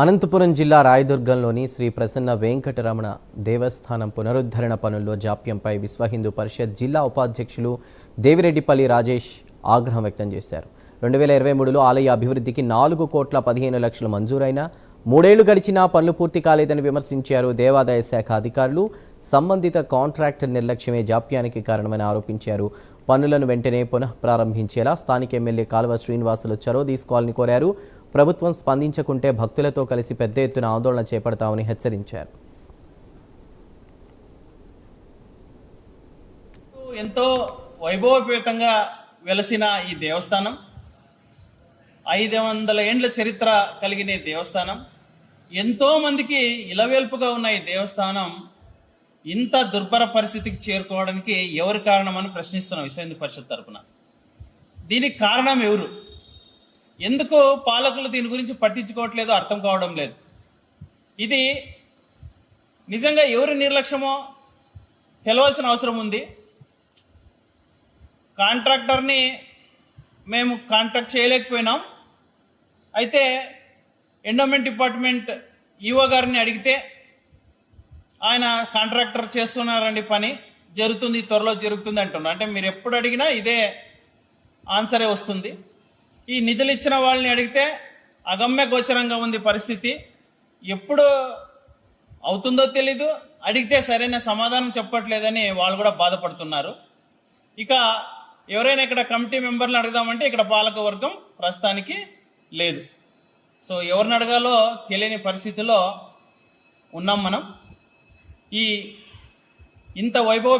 అనంతపురం జిల్లా రాయదుర్గంలోని శ్రీ ప్రసన్న వెంకటరమణ దేవస్థానం పునరుద్ధరణ పనుల్లో జాప్యంపై విశ్వ హిందూ పరిషత్ జిల్లా ఉపాధ్యక్షులు దేవిరెడ్డిపల్లి రాజేష్ ఆగ్రహం వ్యక్తం చేశారు. 2023లో ఆలయ అభివృద్ధికి 4,15,00,000 మంజూరైనా 3 ఏళ్లు గడిచినా పనులు పూర్తి కాలేదని విమర్శించారు. దేవాదాయ శాఖ అధికారులు సంబంధిత కాంట్రాక్టర్ నిర్లక్ష్యమే జాప్యానికి కారణమని ఆరోపించారు. పనులను వెంటనే పునః ప్రారంభించేలా స్థానిక ఎమ్మెల్యే కాలువ శ్రీనివాసులు చొరవ తీసుకోవాలని కోరారు. ప్రభుత్వం స్పందించకుంటే భక్తులతో కలిసి పెద్ద ఎత్తున ఆందోళన చేపడతామని హెచ్చరించారు. ఎంతో వైభవపేతంగా వెలసిన ఈ దేవస్థానం 500 ఏండ్ల చరిత్ర కలిగిన దేవస్థానం, ఎంతో మందికి ఇలవేల్పుగా ఉన్న ఈ దేవస్థానం ఇంత దుర్భర పరిస్థితికి చేరుకోవడానికి ఎవరు కారణమని ప్రశ్నిస్తున్నాం విశ్వ హిందూ పరిషత్ తరపున. దీనికి కారణం ఎవరు? ఎందుకు పాలకులు దీని గురించి పట్టించుకోవట్లేదో అర్థం కావడం లేదు. ఇది నిజంగా ఎవరి నిర్లక్ష్యమో తెలవాల్సిన అవసరం ఉంది. కాంట్రాక్టర్ని మేము కాంట్రాక్ట్ చేయలేకపోయినాం. అయితే ఎండోమెంట్ డిపార్ట్మెంట్ ఈఓ గారిని అడిగితే ఆయన కాంట్రాక్టర్ చేస్తున్నారండి, పని జరుగుతుంది, త్వరలో జరుగుతుంది అంటున్నారు. అంటే మీరు ఎప్పుడు అడిగినా ఇదే ఆన్సరే వస్తుంది. ఈ నిధులు ఇచ్చిన వాళ్ళని అడిగితే అగమ్య గోచరంగా ఉంది పరిస్థితి. ఎప్పుడు అవుతుందో తెలీదు, అడిగితే సరైన సమాధానం చెప్పట్లేదని వాళ్ళు కూడా బాధపడుతున్నారు. ఇక ఎవరైనా ఇక్కడ కమిటీ మెంబర్లు అడుగుదామంటే ఇక్కడ పాలక వర్గం ప్రస్తుతానికి లేదు. సో ఎవరిని అడగాలో తెలియని పరిస్థితిలో ఉన్నాం మనం. ఈ ఇంత వైభవ